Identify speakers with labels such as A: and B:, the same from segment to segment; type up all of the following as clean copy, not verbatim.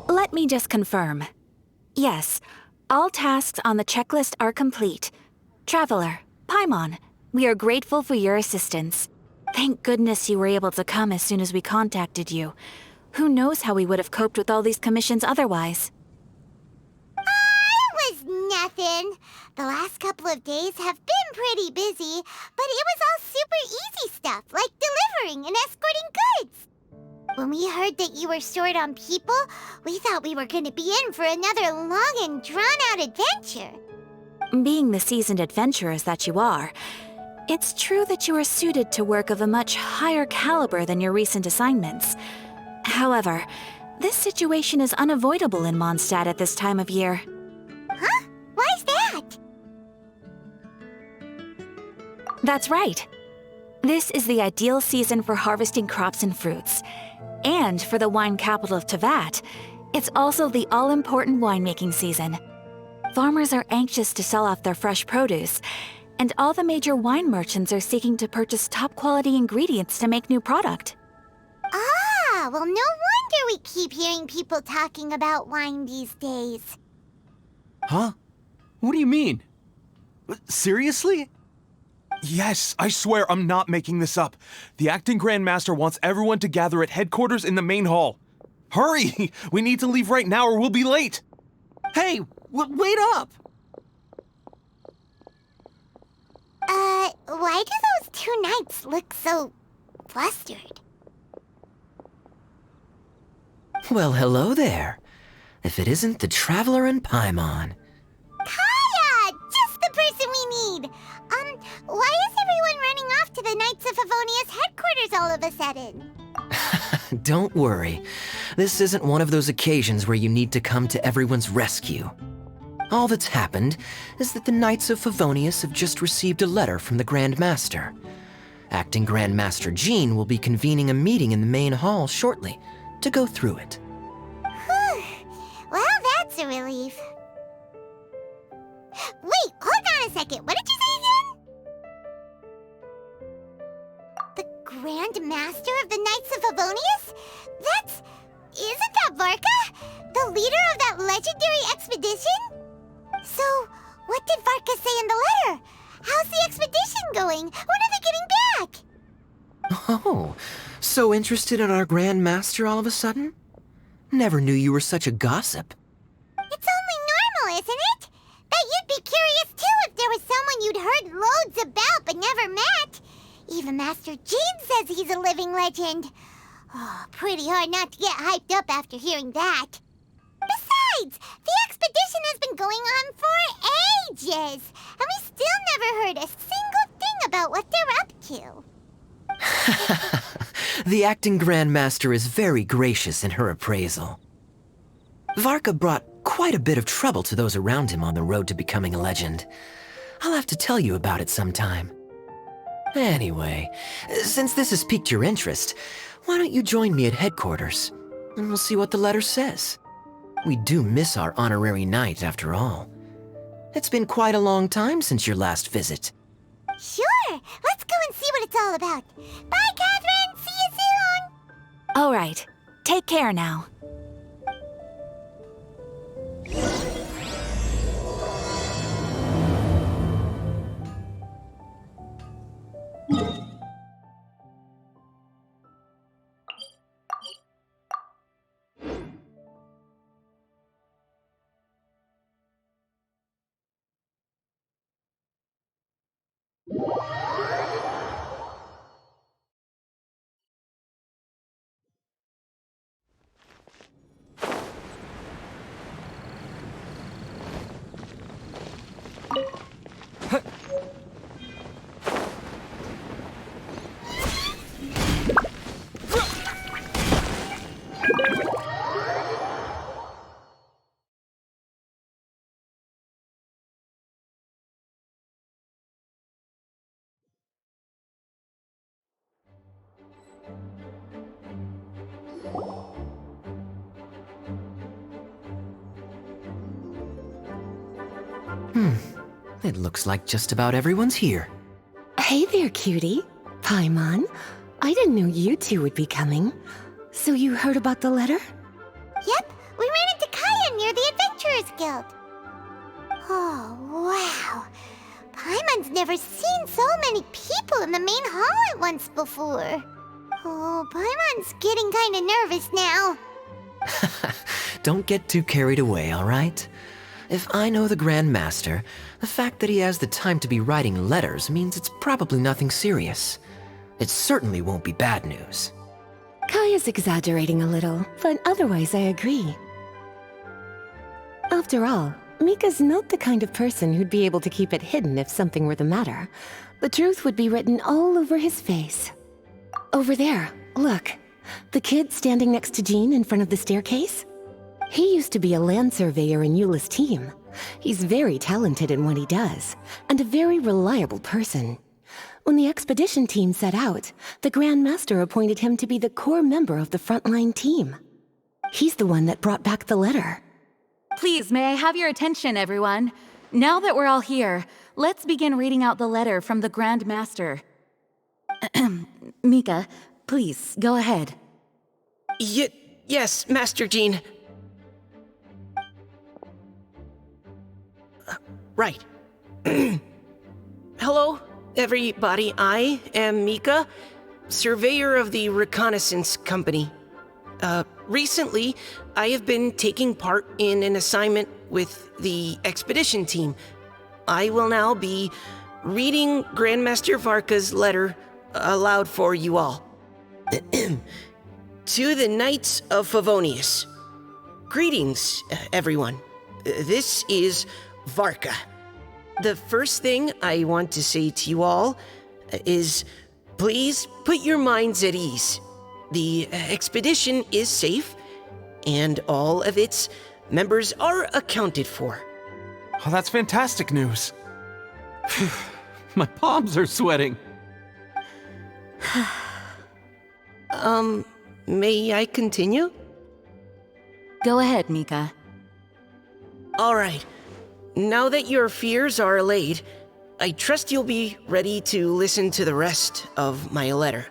A: Let me just confirm. Yes, all tasks on the checklist are complete. Traveler, Paimon, we are grateful for your assistance. Thank goodness you were able to come as soon as we contacted you. Who knows how we would have coped with all these commissions otherwise?
B: It was nothing. The last couple of days have been pretty busy, but it was all super easy stuff, like delivering and escorting goods. When we heard that you were short on people, we thought we were going to be in for another long and drawn-out adventure.
A: Being the seasoned adventurers that you are, it's true that you are suited to work of a much higher caliber than your recent assignments. However, this situation is unavoidable in Mondstadt at this time of year.
B: Huh? Why's that?
A: That's right. This is the ideal season for harvesting crops and fruits. And for the wine capital of Teyvat, it's also the all-important winemaking season. Farmers are anxious to sell off their fresh produce, and all the major wine merchants are seeking to purchase top-quality ingredients to make new product.
B: Ah, well, no wonder we keep hearing people talking about wine these days.
C: Huh? What do you mean? Seriously? Yes, I swear I'm not making this up. The acting Grand Master wants everyone to gather at headquarters in the main hall. Hurry! We need to leave right now or we'll be late! Hey, wait up!
B: Why do those two knights look so flustered?
D: Well, hello there. If it isn't the Traveler and Paimon.
B: Kaya! Just the person we need! Why is everyone running off to the Knights of Favonius headquarters all of a sudden?
D: Don't worry. This isn't one of those occasions where you need to come to everyone's rescue. All that's happened is that the Knights of Favonius have just received a letter from the Grand Master. Acting Grand Master Jean will be convening a meeting in the main hall shortly to go through it.
B: Whew. Well, that's a relief. Wait, hold on a second. What did you say again? The Grand Master of the Knights of Favonius? Isn't that Varka? The leader of that legendary expedition? So, what did Varka say in the letter? How's the expedition going? When are they getting back?
D: Oh, so interested in our Grand Master all of a sudden? Never knew you were such a gossip.
B: It's only normal, isn't it? Bet you'd be curious too if there was someone you'd heard loads about but never met. Even Master Jean says he's a living legend. Oh, pretty hard not to get hyped up after hearing that. Besides, the expedition has been going on for ages, and we still never heard a single thing about what they're up to.
D: The acting Grand Master is very gracious in her appraisal. Varka brought quite a bit of trouble to those around him on the road to becoming a legend. I'll have to tell you about it sometime. Anyway, since this has piqued your interest, why don't you join me at headquarters, and we'll see what the letter says. We do miss our honorary knight, after all. It's been quite a long time since your last visit.
B: Sure, let's go and see what it's all about. Bye, Catherine! See you soon!
A: All right, take care now.
D: It looks like just about everyone's here.
E: Hey there, cutie. Paimon. I didn't know you two would be coming. So you heard about the letter?
B: Yep, we ran into Kaya near the Adventurers Guild. Oh, wow. Paimon's never seen so many people in the main hall at once before. Oh, Paimon's getting kinda nervous now.
D: Don't get too carried away, all right? If I know the Grand Master, the fact that he has the time to be writing letters means it's probably nothing serious. It certainly won't be bad news.
E: Kaya's exaggerating a little, but otherwise I agree. After all, Mika's not the kind of person who'd be able to keep it hidden if something were the matter. The truth would be written all over his face. Over there, look. The kid standing next to Jean in front of the staircase? He used to be a land surveyor in Eula's team. He's very talented in what he does, and a very reliable person. When the expedition team set out, the Grand Master appointed him to be the core member of the frontline team. He's the one that brought back the letter.
A: Please, may I have your attention, everyone? Now that we're all here, let's begin reading out the letter from the Grand Master. Mika, please, go ahead.
D: Yes, Master Jean. Right. Hello, everybody. I am Mika, surveyor of the Reconnaissance Company. Recently, I have been taking part in an assignment with the expedition team. I will now be reading Grandmaster Varka's letter aloud for you all. To the Knights of Favonius. Greetings, everyone. This is Varka. The first thing I want to say to you all is please put your minds at ease. The expedition is safe, and all of its members are accounted for.
C: Oh, that's fantastic news. My palms are sweating.
D: May I continue?
A: Go ahead, Mika.
D: All right. Now that your fears are allayed, I trust you'll be ready to listen to the rest of my letter.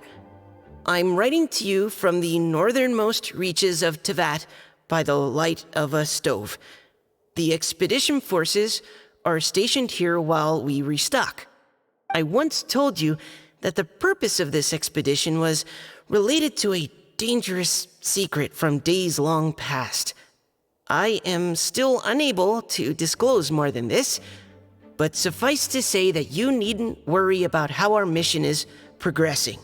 D: I'm writing to you from the northernmost reaches of Tevat by the light of a stove. The expedition forces are stationed here while we restock. I once told you that the purpose of this expedition was related to a dangerous secret from days long past. I am still unable to disclose more than this, but suffice to say that you needn't worry about how our mission is progressing.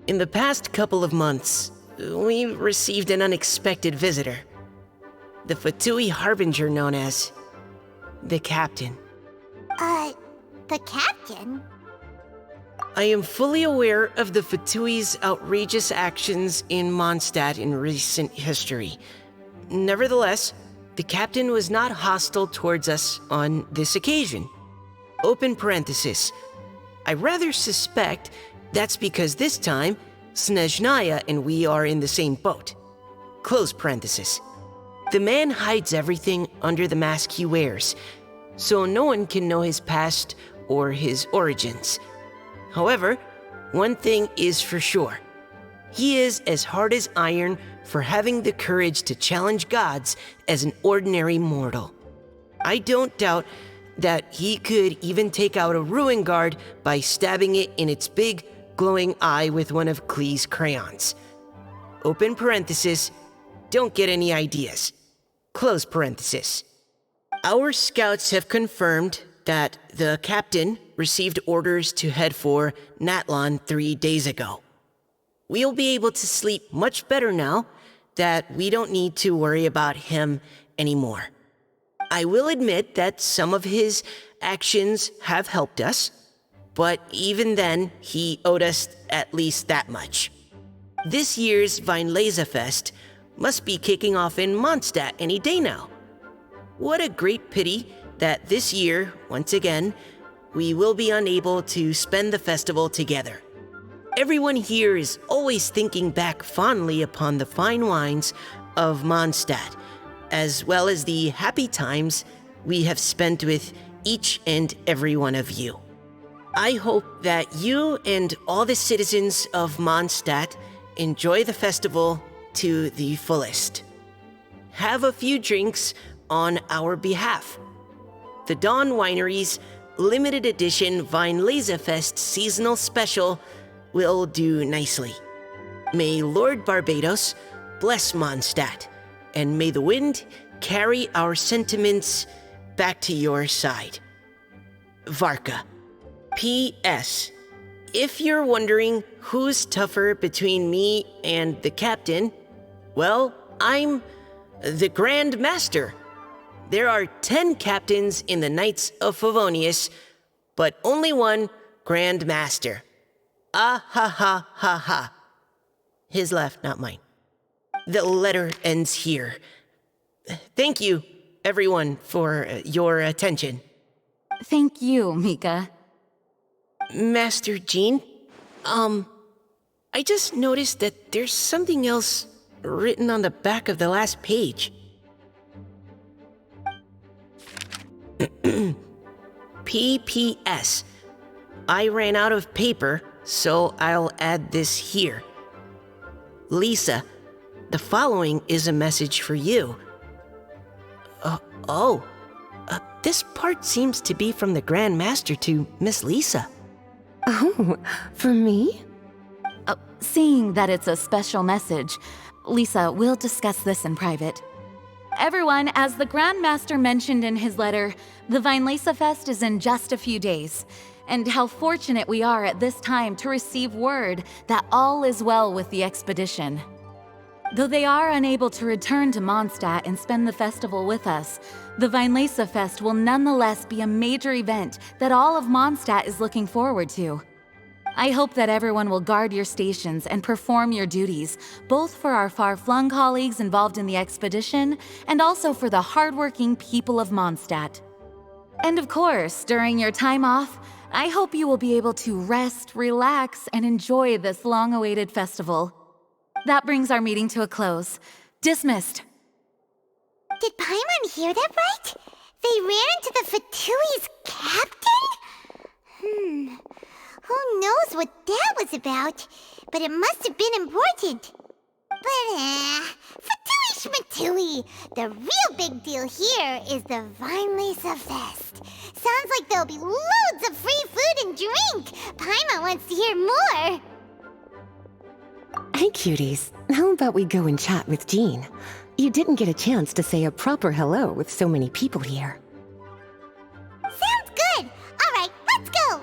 D: In the past couple of months, we received an unexpected visitor. The Fatui Harbinger known as the Captain.
B: The Captain?
D: I am fully aware of the Fatui's outrageous actions in Mondstadt in recent history. Nevertheless, the Captain was not hostile towards us on this occasion. Open parenthesis. I rather suspect that's because this time, Snezhnaya and we are in the same boat. Close parenthesis. The man hides everything under the mask he wears, so no one can know his past or his origins. However, one thing is for sure. He is as hard as iron for having the courage to challenge gods as an ordinary mortal. I don't doubt that he could even take out a ruin guard by stabbing it in its big, glowing eye with one of Klee's crayons. Open parenthesis, don't get any ideas. Close parenthesis. Our scouts have confirmed that the Captain received orders to head for Natlon 3 days ago. We'll be able to sleep much better now that we don't need to worry about him anymore. I will admit that some of his actions have helped us, but even then, he owed us at least that much. This year's Weinlesefest must be kicking off in Mondstadt any day now. What a great pity that this year, once again, we will be unable to spend the festival together. Everyone here is always thinking back fondly upon the fine wines of Mondstadt, as well as the happy times we have spent with each and every one of you.
F: I hope that you and all the citizens of Mondstadt enjoy the festival to the fullest. Have a few drinks on our behalf. The Dawn Winery's limited edition Weinlesefest seasonal special will do nicely. May Lord Barbados bless Mondstadt, and may the wind carry our sentiments back to your side. Varka. P.S. If you're wondering who's tougher between me and the captain, well, I'm the Grand Master. There are 10 captains in the Knights of Favonius, but only one Grand Master. Ah ha ha ha ha. His laugh, not mine. The letter ends here. Thank you, everyone, for your attention.
A: Thank you, Mika.
F: Master Jean, I just noticed that there's something else written on the back of the last page. P.P.S. I ran out of paper, so I'll add this here. Lisa, the following is a message for you. This part seems to be from the Grand Master to Miss Lisa.
E: Oh, for me?
A: Seeing that it's a special message, Lisa, we'll discuss this in private. Everyone, as the Grand Master mentioned in his letter, the Weinlesefest is in just a few days, and how fortunate we are at this time to receive word that all is well with the expedition. Though they are unable to return to Mondstadt and spend the festival with us, the Weinlesefest will nonetheless be a major event that all of Mondstadt is looking forward to. I hope that everyone will guard your stations and perform your duties, both for our far-flung colleagues involved in the expedition and also for the hardworking people of Mondstadt. And of course, during your time off, I hope you will be able to rest, relax, and enjoy this long-awaited festival. That brings our meeting to a close. Dismissed.
B: Did Paimon hear that right? They ran into the Fatui's captain? Who knows what that was about? But it must have been important. But, Fatui Schmatui! The real big deal here is the Weinlesefest. Sounds like there'll be loads of free food and drink. Paimon wants to hear more.
E: Hey, cuties. How about we go and chat with Jean? You didn't get a chance to say a proper hello with so many people here.
B: Sounds good. All right, let's go.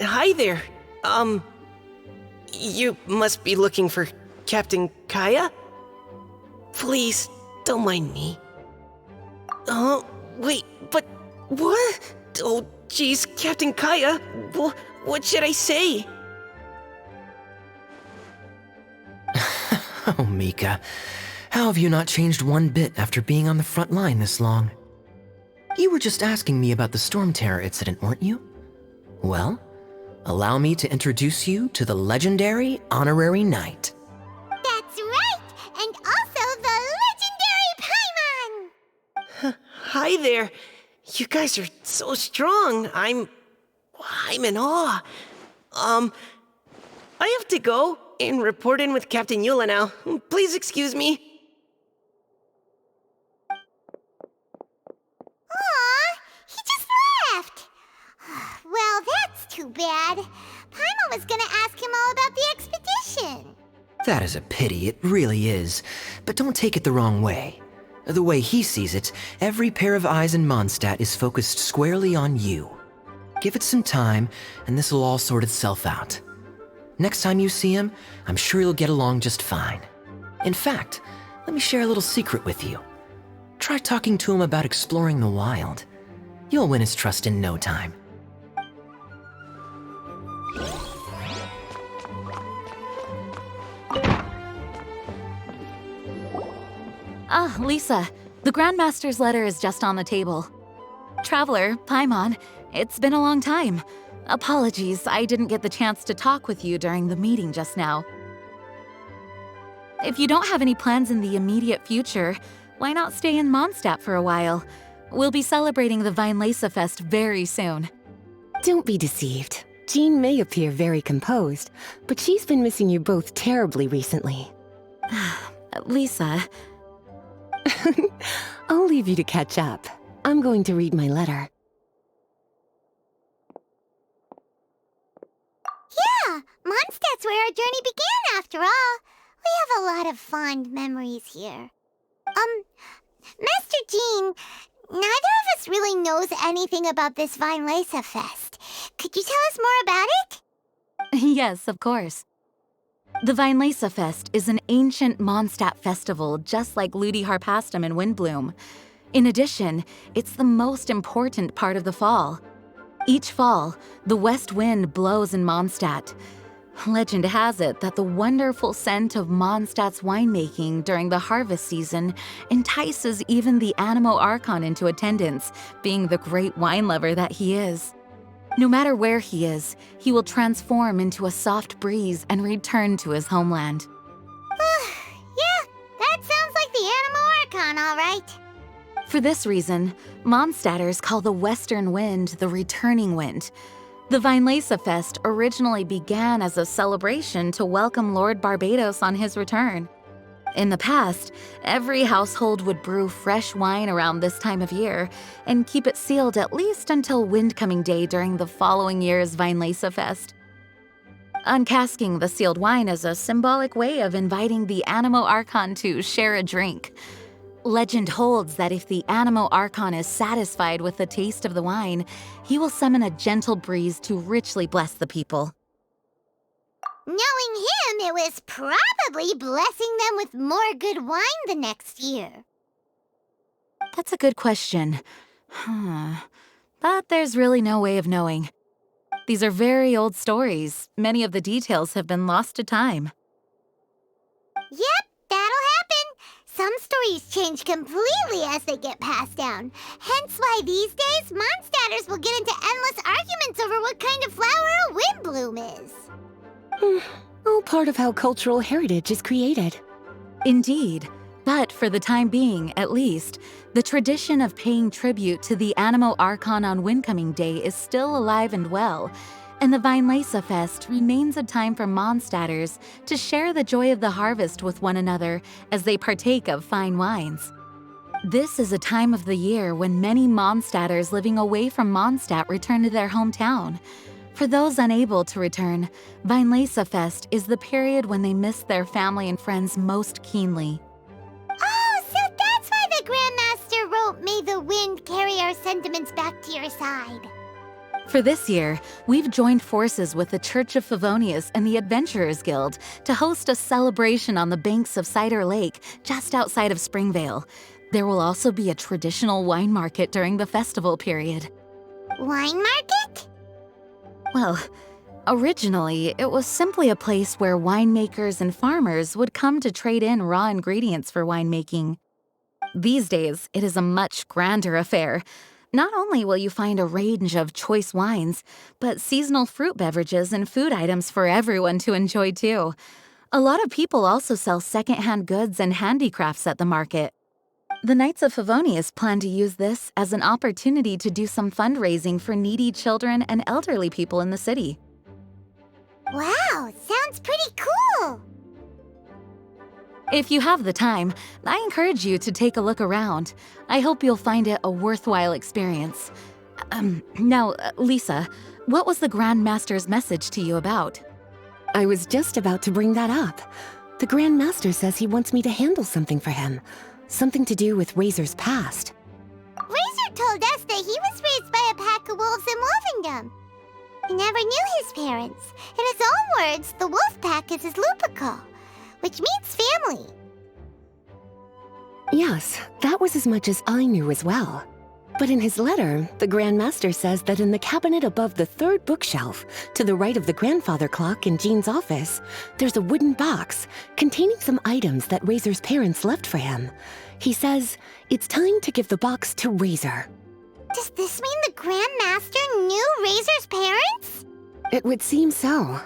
F: Hi there. You must be looking for Captain Kaya? Please, don't mind me. Wait, but what? Oh, jeez, Captain Kaya, what should I say?
D: Oh, Mika. How have you not changed one bit after being on the front line this long? You were just asking me about the Storm Terror incident, weren't you? Well, allow me to introduce you to the legendary Honorary Knight.
B: That's right, and also the legendary Paimon.
F: Hi there. You guys are so strong. I'm in awe. I have to go and report in with Captain Eula now. Please excuse me.
B: Aw, he just left. Well, that's too bad. Paimon was gonna ask him all about the expedition.
D: That is a pity, it really is. But don't take it the wrong way. The way he sees it, every pair of eyes in Mondstadt is focused squarely on you. Give it some time, and this will all sort itself out. Next time you see him, I'm sure you'll get along just fine. In fact, let me share a little secret with you. Try talking to him about exploring the wild. You'll win his trust in no time.
A: Ah, Lisa, the Grandmaster's letter is just on the table. Traveler, Paimon, it's been a long time. Apologies, I didn't get the chance to talk with you during the meeting just now. If you don't have any plans in the immediate future, why not stay in Mondstadt for a while? We'll be celebrating the Weinlese Fest very soon.
E: Don't be deceived. Jean may appear very composed, but she's been missing you both terribly recently.
A: Lisa,
E: I'll leave you to catch up. I'm going to read my letter.
B: Yeah, Mondstadt's where our journey began after all. We have a lot of fond memories here. Master Jean, neither of us really knows anything about this Weinlese Fest. Could you tell us more about it?
A: yes, of course. The Weinlese Fest is an ancient Mondstadt festival just like Ludi Harpastum and Windbloom. In addition, it's the most important part of the fall. Each fall, the west wind blows in Mondstadt. Legend has it that the wonderful scent of Mondstadt's winemaking during the harvest season entices even the Animo Archon into attendance, being the great wine lover that he is. No matter where he is, he will transform into a soft breeze and return to his homeland.
B: Yeah, that sounds like the Animo Archon, all right.
A: For this reason, Mondstadters call the western wind the returning wind. The Weinlese Fest originally began as a celebration to welcome Lord Barbados on his return. In the past, every household would brew fresh wine around this time of year and keep it sealed at least until Windcoming Day during the following year's Weinlese Fest. Uncasking the sealed wine is a symbolic way of inviting the Animo Archon to share a drink. Legend holds that if the Animo Archon is satisfied with the taste of the wine, he will summon a gentle breeze to richly bless the people.
B: Knowing him, it was probably blessing them with more good wine the next year.
A: That's a good question. But there's really no way of knowing. These are very old stories. Many of the details have been lost to time.
B: Yep, that'll happen. Some stories change completely as they get passed down. Hence why these days, Mondstadters will get into endless arguments over what kind of flower a windbloom is.
E: All part of how cultural heritage is created.
A: Indeed. But for the time being, at least, the tradition of paying tribute to the Animo Archon on Windcoming Day is still alive and well, and the Weinlese Fest remains a time for Mondstadters to share the joy of the harvest with one another as they partake of fine wines. This is a time of the year when many Mondstadters living away from Mondstadt return to their hometown. For those unable to return, Weinlese Fest is the period when they miss their family and friends most keenly.
B: Oh, so that's why the Grandmaster wrote, "May the wind carry our sentiments back to your side."
A: For this year, we've joined forces with the Church of Favonius and the Adventurers Guild to host a celebration on the banks of Cider Lake just outside of Springvale. There will also be a traditional wine market during the festival period.
B: Wine market?
A: Well, originally, it was simply a place where winemakers and farmers would come to trade in raw ingredients for winemaking. These days, it is a much grander affair. Not only will you find a range of choice wines, but seasonal fruit beverages and food items for everyone to enjoy too. A lot of people also sell secondhand goods and handicrafts at the market. The Knights of Favonius plan to use this as an opportunity to do some fundraising for needy children and elderly people in the city.
B: Wow, sounds pretty cool.
A: If you have the time, I encourage you to take a look around. I hope you'll find it a worthwhile experience. Now, Lisa, what was the Grand Master's message to you about?
E: I was just about to bring that up. The Grand Master says he wants me to handle something for him. Something to do with Рэйзор's past.
B: Рэйzor told us that he was raised by a pack of wolves in Wolvendom. He never knew his parents. In his own words, the wolf pack is his lupical, which means family.
E: Yes, that was as much as I knew as well. But in his letter, the Grand Master says that in the cabinet above the third bookshelf, to the right of the grandfather clock in Jean's office, there's a wooden box containing some items that Рэйzor's parents left for him. He says it's time to give the box to Рэйzor.
B: Does this mean the Grand Master knew Рэйзор's parents?
E: It would seem so.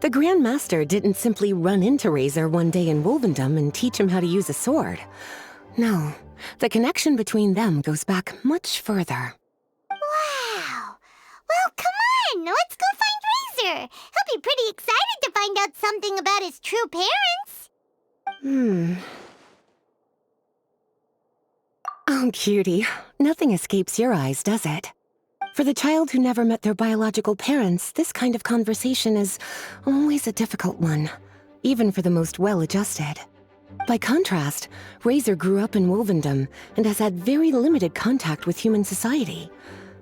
E: The Grand Master didn't simply run into Рэйzor one day in Wolvendom and teach him how to use a sword. No, the connection between them goes back much further.
B: Wow. Well, come on, let's go find Рэйzor. He'll be pretty excited to find out something about his true parents.
E: Oh, cutie, nothing escapes your eyes, does it? For the child who never met their biological parents, this kind of conversation is always a difficult one, even for the most well-adjusted. By contrast, Рэйzor grew up in Wolvendom and has had very limited contact with human society.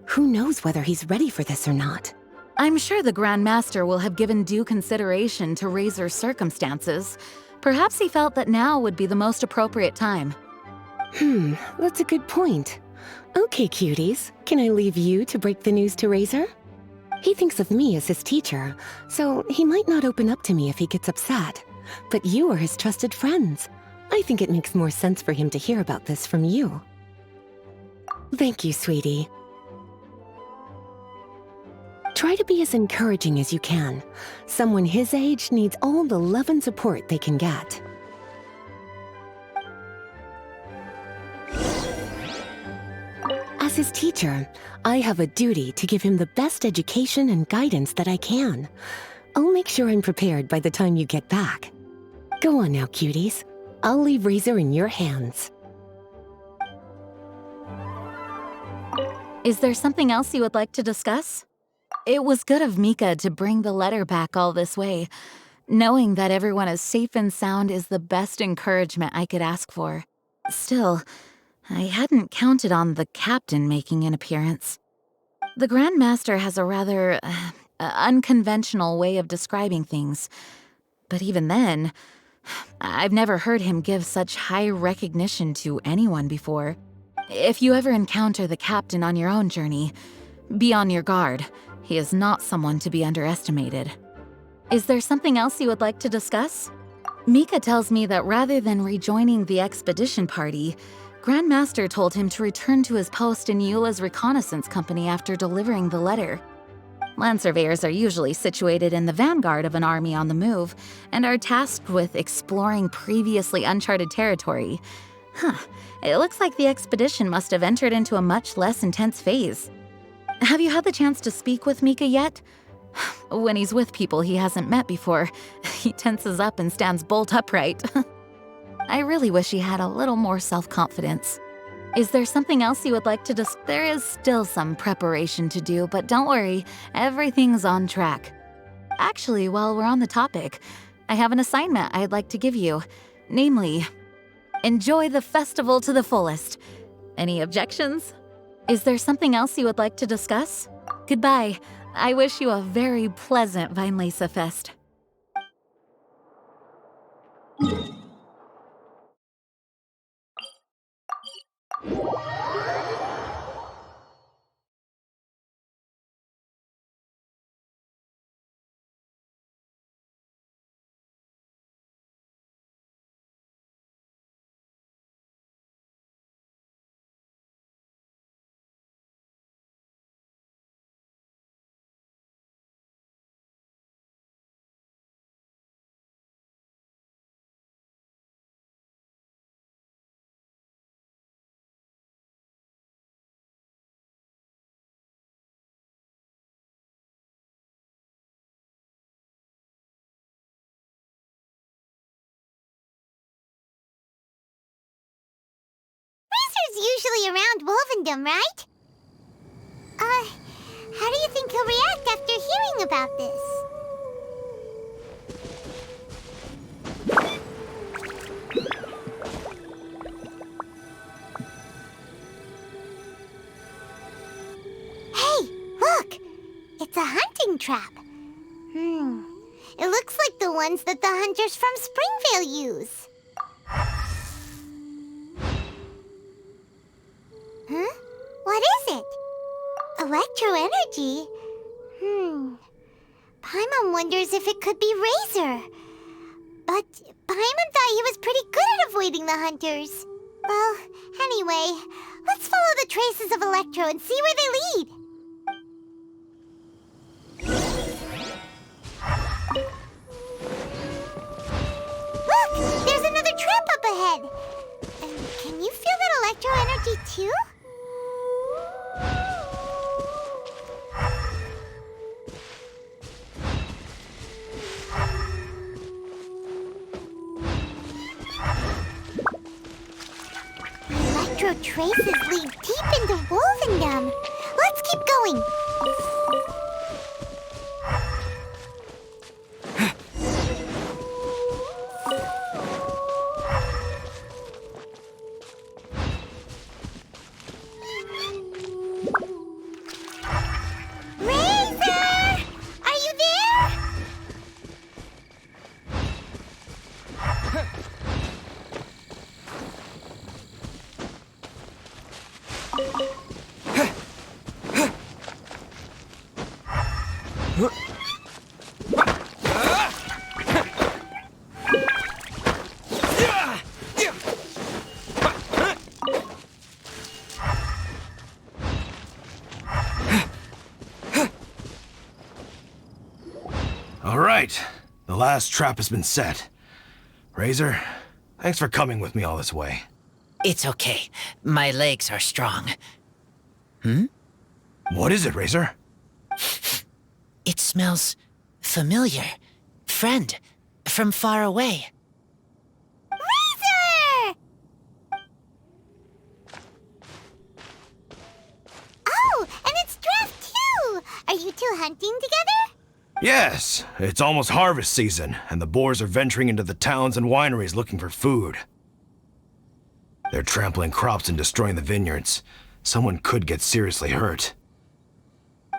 E: Who knows whether he's ready for this or not?
A: I'm sure the Grand Master will have given due consideration to Рэйzor's circumstances. Perhaps he felt that now would be the most appropriate time.
E: That's a good point. Okay, cuties, can I leave you to break the news to Рэйzor? He thinks of me as his teacher, so he might not open up to me if he gets upset. But you are his trusted friends. I think it makes more sense for him to hear about this from you. Thank you, sweetie. Try to be as encouraging as you can. Someone his age needs all the love and support they can get. As his teacher, I have a duty to give him the best education and guidance that I can. I'll make sure I'm prepared by the time you get back. Go on now, cuties. I'll leave Рэйzor in your hands.
A: Is there something else you would like to discuss? It was good of Mika to bring the letter back all this way. Knowing that everyone is safe and sound is the best encouragement I could ask for. Still, I hadn't counted on the captain making an appearance. The Grand Master has a rather unconventional way of describing things. But even then, I've never heard him give such high recognition to anyone before. If you ever encounter the captain on your own journey, be on your guard. He is not someone to be underestimated. Is there something else you would like to discuss? Mika tells me that rather than rejoining the expedition party, Grand Master told him to return to his post in Eula's reconnaissance company after delivering the letter. Land surveyors are usually situated in the vanguard of an army on the move and are tasked with exploring previously uncharted territory. It looks like the expedition must have entered into a much less intense phase. Have you had the chance to speak with Mika yet? When he's with people he hasn't met before, he tenses up and stands bolt upright. I really wish he had a little more self-confidence. Is there something else you would like to discuss? There is still some preparation to do, but don't worry, everything's on track. Actually, while we're on the topic, I have an assignment I'd like to give you. Namely, enjoy the festival to the fullest. Any objections? Is there something else you would like to discuss? Goodbye. I wish you a very pleasant Vinelesa Fest.
B: Рэйzor's usually around Wolvendom, right? How do you think he'll react after hearing about this? Hey, look! It's a hunting trap. It looks like the ones that the hunters from Springvale use. Huh? What is it? Electro-energy? Paimon wonders if it could be Рэйzor. But Paimon thought he was pretty good at avoiding the hunters. Well, anyway, Let's follow the traces of Electro and see where they lead. Look! There's another trap up ahead! Can you feel that Electro energy too? The Electro traces lead deep into Wolvendom. Let's keep going. Рэйzor! Are you there?
G: All right, the last trap has been set. Рэйzor, thanks for coming with me all this way.
D: It's okay. My legs are strong.
G: What is it, Рэйzor?
D: It smells familiar. Friend, from far away.
B: Рэйzor! Oh, and it's Draft too! Are you two hunting together?
G: Yes, it's almost harvest season, and the boars are venturing into the towns and wineries looking for food. They're trampling crops and destroying the vineyards. Someone could get seriously hurt.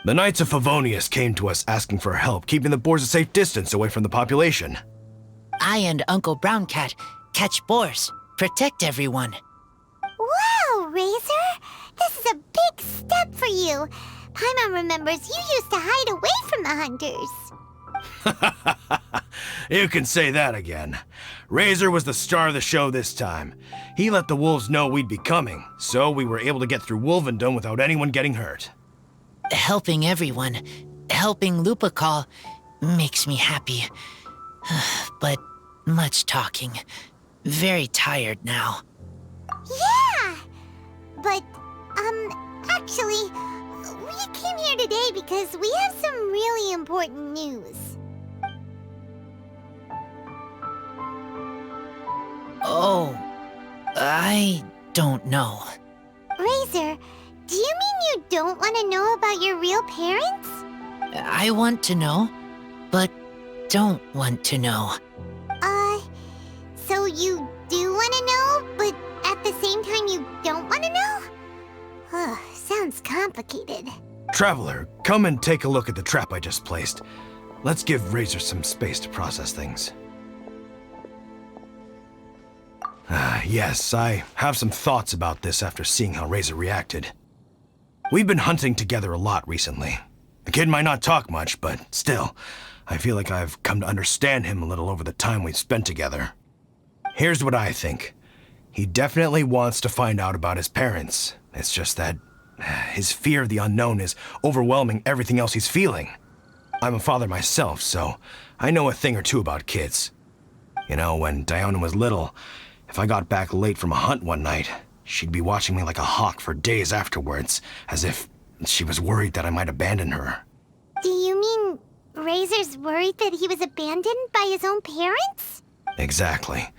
G: The Knights of Favonius came to us asking for help keeping the boars a safe distance away from the population.
D: I and Uncle Brown Cat catch boars, protect everyone.
B: Wow, Рэйzor! This is a big step for you. Paimon remembers you used to hide away from the hunters.
G: You can say that again. Рэйzor was the star of the show this time. He let the wolves know we'd be coming, so we were able to get through Wolvendom without anyone getting hurt.
D: Helping everyone, helping Lupercal, makes me happy. But much talking. Very tired now.
B: Yeah! But, actually, we came here today because we have some really important news.
D: Oh, I don't know.
B: Рэйzor, do you mean you don't want to know about your real parents?
D: I want to know, but don't want to know.
B: So you do want to know, but at the same time you don't want to know? Sounds complicated.
G: Traveler, come and take a look at the trap I just placed. Let's give Рэйzor some space to process things. Yes, I have some thoughts about this after seeing how Рэйzor reacted. We've been hunting together a lot recently. The kid might not talk much, but still, I feel like I've come to understand him a little over the time we've spent together. Here's what I think. He definitely wants to find out about his parents. It's just that his fear of the unknown is overwhelming everything else he's feeling. I'm a father myself, so I know a thing or two about kids. You know, when Diona was little, if I got back late from a hunt one night, she'd be watching me like a hawk for days afterwards, as if she was worried that I might abandon her.
B: Do you mean Рэйzor's worried that he was abandoned by his own parents?
G: Exactly.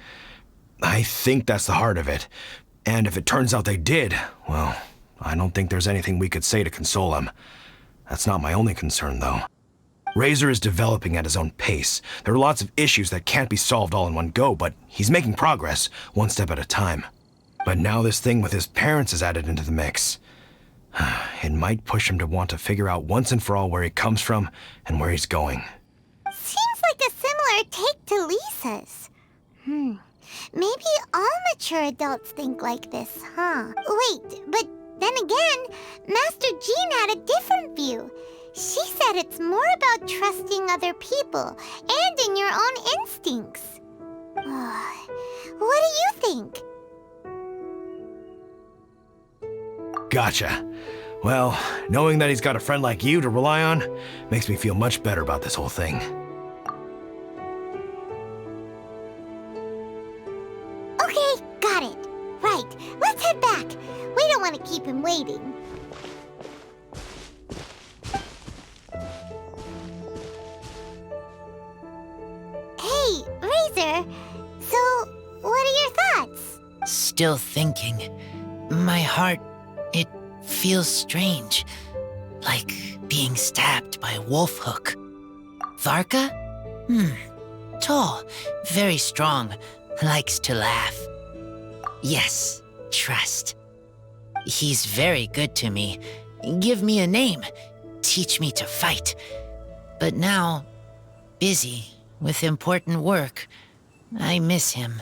G: I think that's the heart of it. And if it turns out they did, well, I don't think there's anything we could say to console him. That's not my only concern, though. Рэйzor is developing at his own pace. There are lots of issues that can't be solved all in one go, but he's making progress, one step at a time. But now this thing with his parents is added into the mix. It might push him to want to figure out once and for all where he comes from and where he's going.
B: Seems like a similar take to Lisa's. Maybe all mature adults think like this, huh? Wait, but then again, Master Jean had a different view. She said it's more about trusting other people and in your own instincts. What do you think?
G: gotcha. Well, knowing that he's got a friend like you to rely on makes me feel much better about this whole thing.
B: Okay, got it. Right, let's head back. We don't want to keep him waiting. Hey, Рэйзор, so what are your thoughts?
H: Still thinking. My heart, it feels strange. Like being stabbed by a wolf hook. Varka? Tall, very strong, likes to laugh. Yes, trust. He's very good to me. Give me a name. Teach me to fight. But now, busy with important work. I miss him.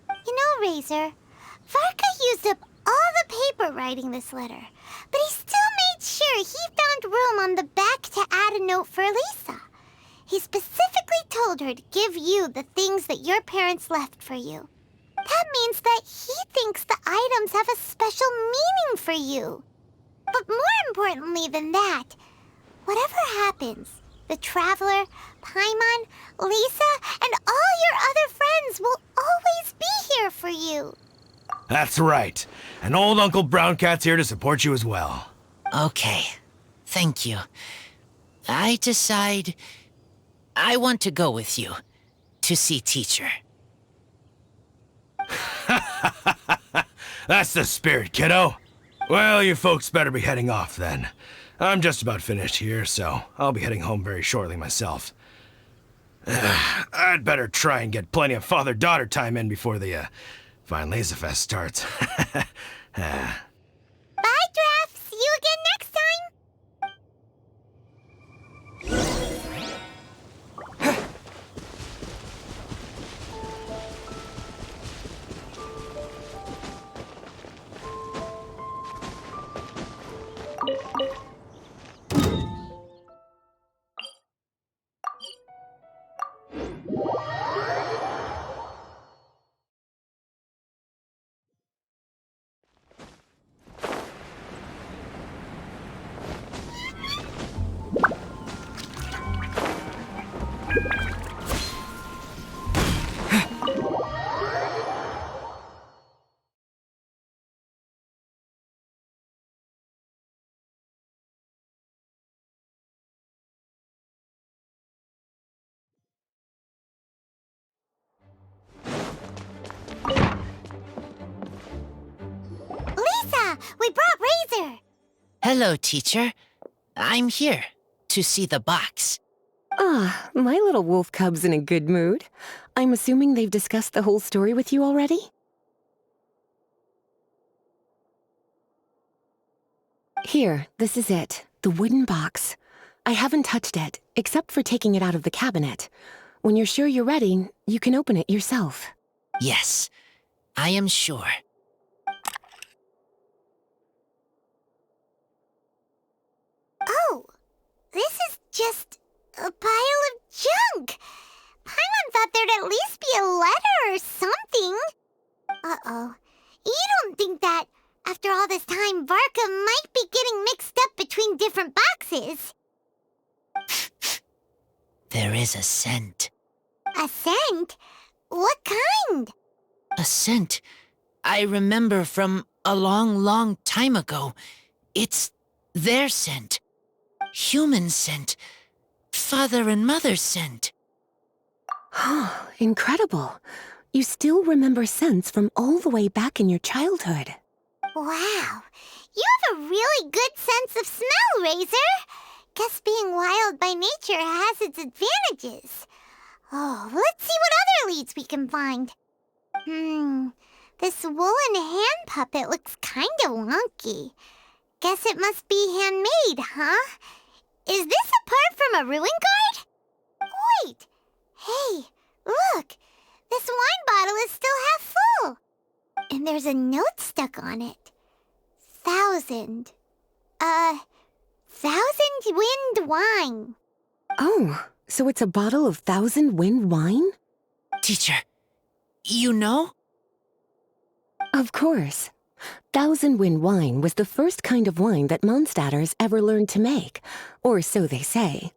B: You know, Рэйzor, Varka used up all the paper writing this letter, but he still made sure he found room on the back to add a note for Lisa. He specifically told her to give you the things that your parents left for you. That means that he thinks the items have a special meaning for you. But more importantly than that, whatever happens, the Traveler, Paimon, Lisa, and all your other friends will always be here for you.
G: That's right. And old Uncle Brown Cat's here to support you as well.
H: Okay, thank you. I decide I want to go with you to see teacher.
G: That's the spirit, kiddo. Well, you folks better be heading off then. I'm just about finished here, so I'll be heading home very shortly myself. I'd better try and get plenty of father-daughter time in before the fine Laserfest starts.
B: Bye, Draf. See you again next time. Lisa, we brought Рэйzor.
H: Hello, teacher. I'm here to see the box.
E: Ah, my little wolf cub's in a good mood. I'm assuming they've discussed the whole story with you already? Here, this is it. The wooden box. I haven't touched it, except for taking it out of the cabinet. When you're sure you're ready, you can open it yourself.
H: Yes, I am sure.
B: Oh, this is just a pile of junk. Paimon thought there'd at least be a letter or something. Uh-oh. You don't think that, after all this time, Varka might be getting mixed up between different boxes?
H: There is a scent.
B: A scent? What kind?
H: A scent I remember from a long, long time ago. It's their scent. Human scent. Father and mother scent.
E: Oh, incredible. You still remember scents from all the way back in your childhood.
B: Wow. You have a really good sense of smell, Рэйzor. Guess being wild by nature has its advantages. Oh, let's see what other leads we can find. This woolen hand puppet looks kinda wonky. Guess it must be handmade, huh? Is this a part from a ruin guard? Wait! Hey, look! This wine bottle is still half full. And there's a note stuck on it. 1,000 wind wine.
E: Oh, so it's a bottle of 1,000 wind wine?
H: Teacher, you know?
E: Of course. Thousand Wind wine was the first kind of wine that Mondstadters ever learned to make, or so they say.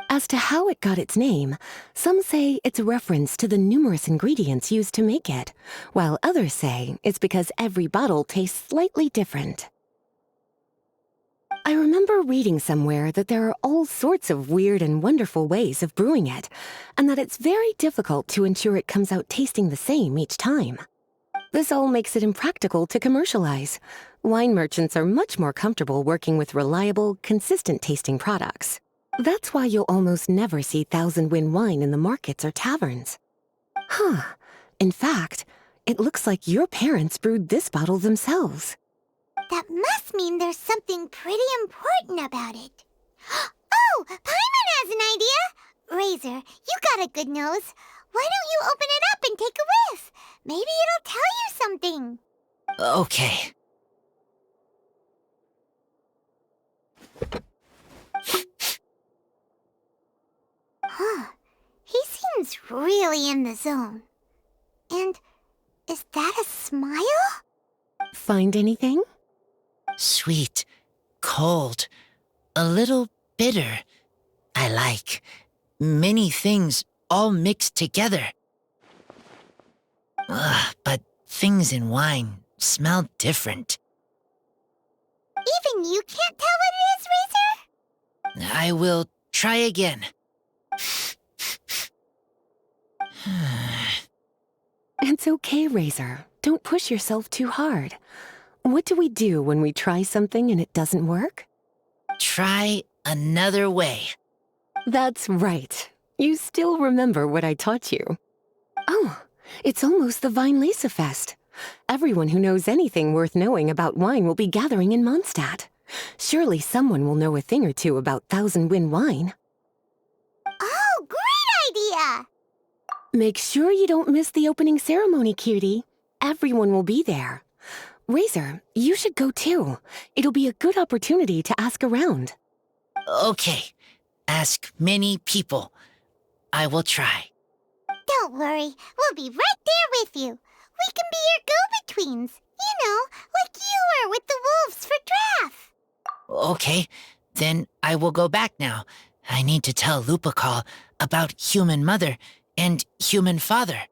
E: As to how it got its name, some say it's a reference to the numerous ingredients used to make it, while others say it's because every bottle tastes slightly different. I remember reading somewhere that there are all sorts of weird and wonderful ways of brewing it, and that it's very difficult to ensure it comes out tasting the same each time. This all makes it impractical to commercialize. Wine merchants are much more comfortable working with reliable, consistent-tasting products. That's why you'll almost never see Thousand Wind wine in the markets or taverns. Huh. In fact, it looks like your parents brewed this bottle themselves.
B: That must mean there's something pretty important about it. Oh, Paimon has an idea! Рэйzor, you got a good nose. Why don't you open it up and take a whiff? Maybe it'll tell you something.
H: Okay.
B: Huh. He seems really in the zone. And is that a smile?
E: Find anything?
H: Sweet, cold, a little bitter. I like many things all mixed together. But things in wine smell different.
B: Even you can't tell what it is, Рэйzor?
H: I will try again.
E: It's okay, Рэйzor. Don't push yourself too hard. What do we do when we try something and it doesn't work?
H: Try another way.
E: That's right. You still remember what I taught you. Oh, it's almost the Weinlese Fest. Everyone who knows anything worth knowing about wine will be gathering in Mondstadt. Surely someone will know a thing or two about Thousand Wind wine.
B: Oh, great idea!
E: Make sure you don't miss the opening ceremony, cutie. Everyone will be there. Рэйzor, you should go too. It'll be a good opportunity to ask around.
H: Okay. Ask many people. I will try.
B: Don't worry, we'll be right there with you. We can be your go-betweens. You know, like you were with the wolves for Draff.
H: Okay, then I will go back now. I need to tell Lupercal about Human Mother and Human Father.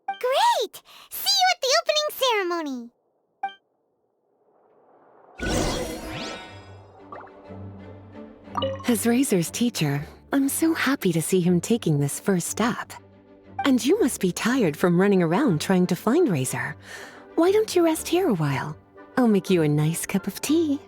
B: Great! See you at the opening ceremony.
E: As Рэйzor's teacher, I'm so happy to see him taking this first step. And you must be tired from running around trying to find Рэйzor. Why don't you rest here a while? I'll make you a nice cup of tea.